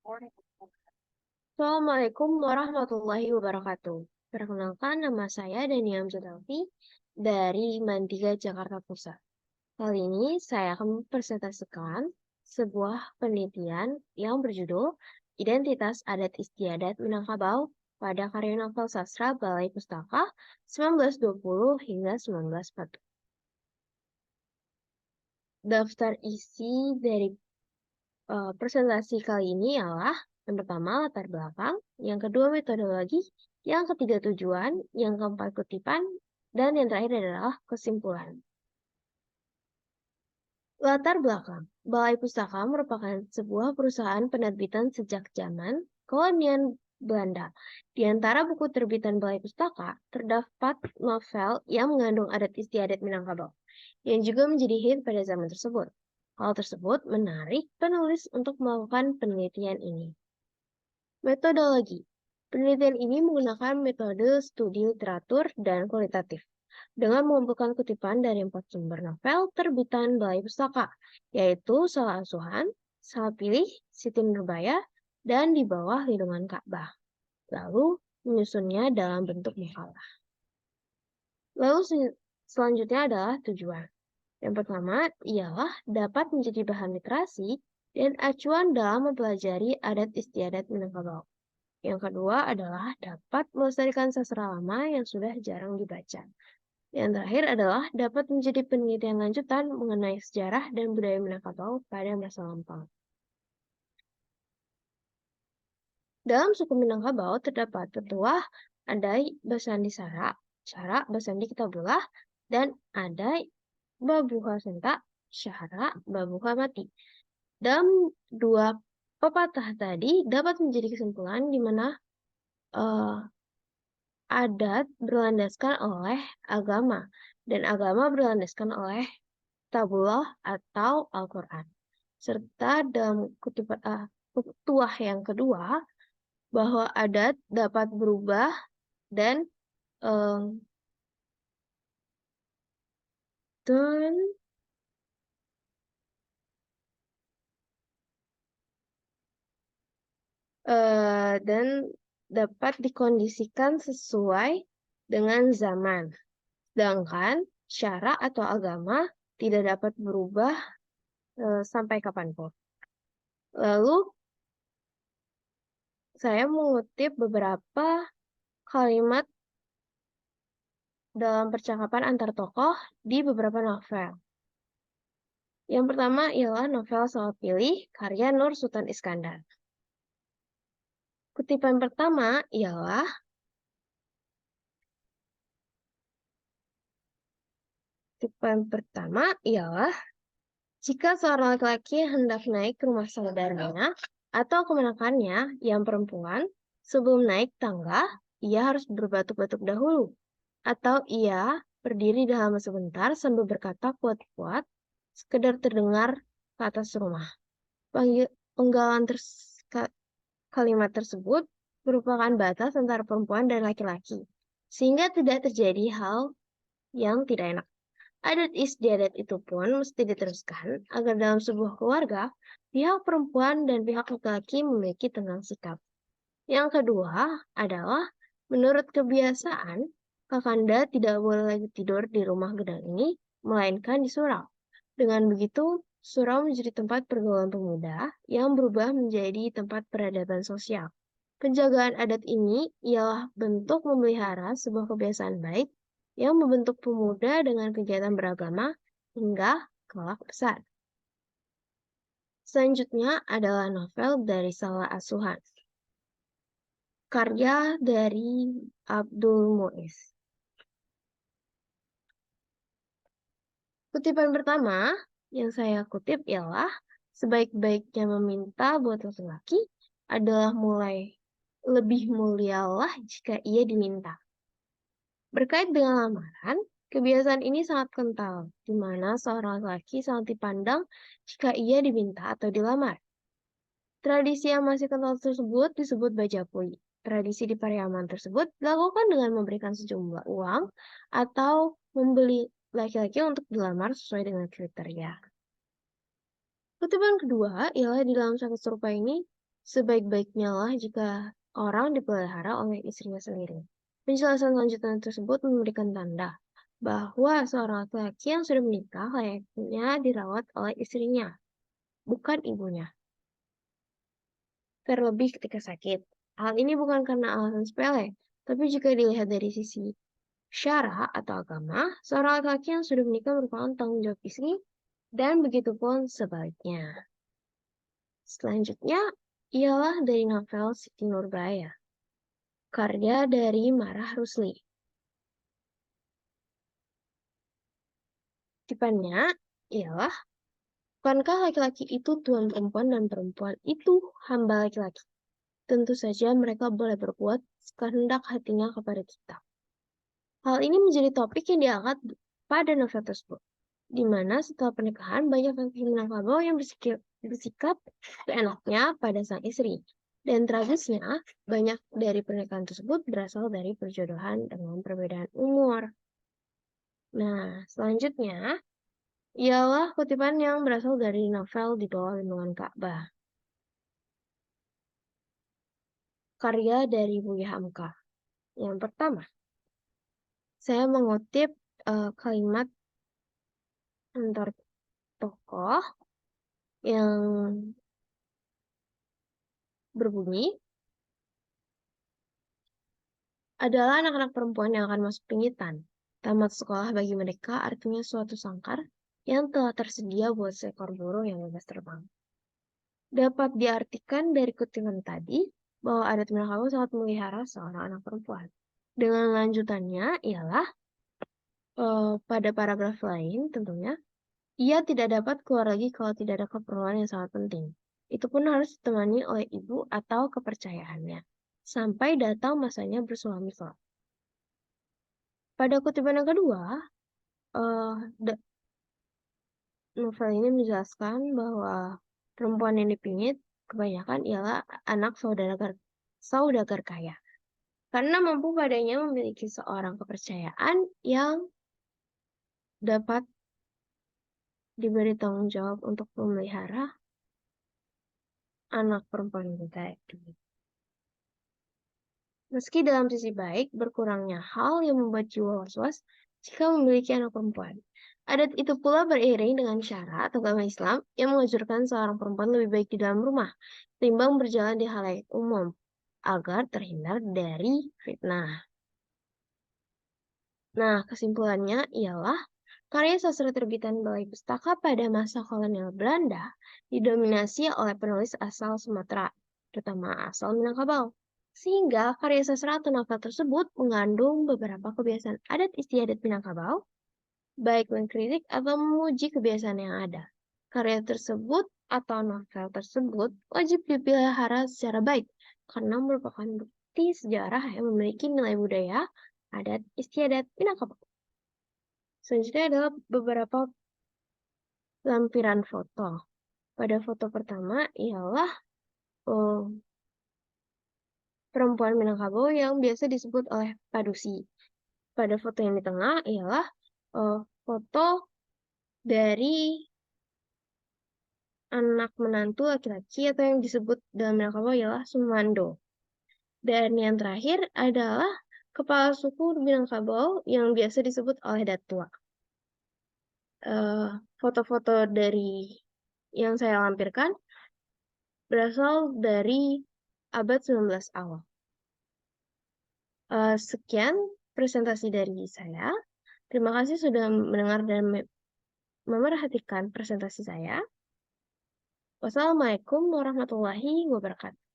Assalamualaikum warahmatullahi wabarakatuh. Perkenalkan, nama saya Daniam Zutalfi dari Mandira Jakarta Pusat. Kali ini saya akan mempresentasikan sebuah penelitian yang berjudul Identitas Adat Istiadat Minangkabau pada karya novel sastra Balai Pustaka 1920 hingga 1940. Daftar isi dari presentasi kali ini ialah yang pertama latar belakang, yang kedua metodologi, yang ketiga tujuan, yang keempat kutipan, dan yang terakhir adalah kesimpulan. Latar belakang, Balai Pustaka merupakan sebuah perusahaan penerbitan sejak zaman kolonial Belanda. Di antara buku terbitan Balai Pustaka, terdapat novel yang mengandung adat istiadat Minangkabau, yang juga menjadi hit pada zaman tersebut. Hal tersebut menarik penulis untuk melakukan penelitian ini. Metodologi. Penelitian ini menggunakan metode studi literatur dan kualitatif dengan mengumpulkan kutipan dari 4 sumber novel terbitan Balai Pustaka, yaitu Salah Asuhan, Salah Pilih, Siti Nurbaya, dan Di Bawah Lindungan Ka'bah. Lalu menyusunnya dalam bentuk makalah. Lalu selanjutnya adalah tujuan. Yang pertama ialah dapat menjadi bahan literasi dan acuan dalam mempelajari adat istiadat Minangkabau. Yang kedua adalah dapat melestarikan sastra lama yang sudah jarang dibaca. Yang terakhir adalah dapat menjadi penelitian lanjutan mengenai sejarah dan budaya Minangkabau pada masa lampau. Dalam suku Minangkabau terdapat Tetuah, Adai, Basandi Sara, Basandi Kitabullah, dan Adai, Babuha Senta, Syahara, Babuha Mati. Dalam dua pepatah tadi dapat menjadi kesimpulan di mana adat berlandaskan oleh agama dan agama berlandaskan oleh Kitabullah atau Al-Quran. Serta dalam tuah yang kedua bahwa adat dapat berubah dan dan dapat dikondisikan sesuai dengan zaman. Sedangkan syara atau agama tidak dapat berubah sampai kapanpun. Lalu saya mengutip beberapa kalimat dalam percakapan antar tokoh di beberapa novel. Yang pertama ialah novel Salah Pilih karya Nur Sultan Iskandar. Kutipan pertama ialah jika seorang laki-laki hendak naik ke rumah saudaranya atau kemenakannya yang perempuan, sebelum naik tangga, ia harus berbatuk-batuk dahulu. Atau ia berdiri dalam sebentar sambil berkata kuat-kuat, sekedar terdengar ke atas rumah. Penggalan kalimat tersebut merupakan batas antara perempuan dan laki-laki, sehingga tidak terjadi hal yang tidak enak. Adat istiadat itu pun mesti diteruskan agar dalam sebuah keluarga, pihak perempuan dan pihak laki-laki memiliki tenang sikap. Yang kedua adalah, menurut kebiasaan, Kakanda tidak boleh lagi tidur di rumah gedang ini, melainkan di surau. Dengan begitu, surau menjadi tempat pergaulan pemuda yang berubah menjadi tempat peradaban sosial. Penjagaan adat ini ialah bentuk memelihara sebuah kebiasaan baik yang membentuk pemuda dengan kegiatan beragama hingga kelak besar. Selanjutnya adalah novel dari Salah Asuhan, karya dari Abdul Muiz. Kutipan pertama yang saya kutip ialah, sebaik-baiknya meminta buat laki-laki adalah lebih mulialah jika ia diminta. Berkait dengan lamaran, kebiasaan ini sangat kental, di mana seorang laki sangat dipandang jika ia diminta atau dilamar. Tradisi yang masih kental tersebut disebut bajapui. Tradisi di Pariaman tersebut dilakukan dengan memberikan sejumlah uang atau membeli laki-laki untuk dilamar sesuai dengan kriteria. Kutipan kedua ialah, di dalam sakit serupa ini, Sebaik-baiknya lah jika orang dipelihara oleh istrinya sendiri. Penjelasan lanjutan tersebut memberikan tanda bahwa seorang laki-laki yang sudah menikah layaknya dirawat oleh istrinya, bukan ibunya. Terlebih ketika sakit. Hal ini bukan karena alasan sepele, tapi jika dilihat dari sisi syara atau agama, seorang laki-laki yang sudah menikah merupakan tanggung jawab istri, dan begitu pun sebaliknya. Selanjutnya ialah dari novel Siti Nurbaya, karya dari Marah Rusli. Kutipannya ialah, bukankah laki-laki itu tuan perempuan dan perempuan itu hamba laki-laki? Tentu saja mereka boleh berbuat sekehendak hatinya kepada kita. Hal ini menjadi topik yang diangkat pada novel tersebut, di mana setelah pernikahan banyak laki Minangkabau yang bersikap seenaknya pada sang istri. Dan tragisnya, banyak dari pernikahan tersebut berasal dari perjodohan dengan perbedaan umur. Nah, selanjutnya ialah kutipan yang berasal dari novel Di Bawah Lindungan Ka'bah, karya dari Buya Hamka. Yang pertama, saya mengutip kalimat antar tokoh yang berbunyi, adalah anak-anak perempuan yang akan masuk pingitan. Tamat sekolah bagi mereka artinya suatu sangkar yang telah tersedia buat seekor burung yang bebas terbang. Dapat diartikan dari kutipan tadi bahwa adat Minangkabau sangat memelihara seorang anak perempuan. Dengan lanjutannya ialah pada paragraf lain tentunya, ia tidak dapat keluar lagi kalau tidak ada keperluan yang sangat penting. Itu pun harus ditemani oleh ibu atau kepercayaannya, sampai datang masanya bersuami kelak. Pada kutipan yang kedua, novel ini menjelaskan bahwa perempuan yang dipingit kebanyakan ialah anak saudagar kaya. Karena mampu padanya memiliki seorang kepercayaan yang dapat diberi tanggung jawab untuk memelihara anak perempuan itu tadi. Meski dalam sisi baik, berkurangnya hal yang membuat jiwa was-was jika memiliki anak perempuan. Adat itu pula beriring dengan syarat agama Islam yang menganjurkan seorang perempuan lebih baik di dalam rumah, ketimbang berjalan di halayak umum, agar terhindar dari fitnah. Nah, kesimpulannya ialah karya sastra terbitan Balai Pustaka pada masa kolonial Belanda didominasi oleh penulis asal Sumatera, terutama asal Minangkabau. Sehingga karya sastra atau novel tersebut mengandung beberapa kebiasaan adat istiadat Minangkabau, baik mengkritik atau memuji kebiasaan yang ada. Karya tersebut atau novel tersebut wajib dipelihara secara baik, karena merupakan bukti sejarah yang memiliki nilai budaya, adat istiadat Minangkabau. Selanjutnya adalah beberapa lampiran foto. Pada foto pertama ialah perempuan Minangkabau yang biasa disebut oleh Padusi. Pada foto yang di tengah ialah foto dari anak menantu laki-laki atau yang disebut dalam Minangkabau ialah Sumando. Dan yang terakhir adalah kepala suku Minangkabau yang biasa disebut oleh Datua. Foto-foto dari yang saya lampirkan berasal dari abad 19 awal. Sekian presentasi dari saya. Terima kasih sudah mendengar dan memerhatikan presentasi saya. Wassalamualaikum warahmatullahi wabarakatuh.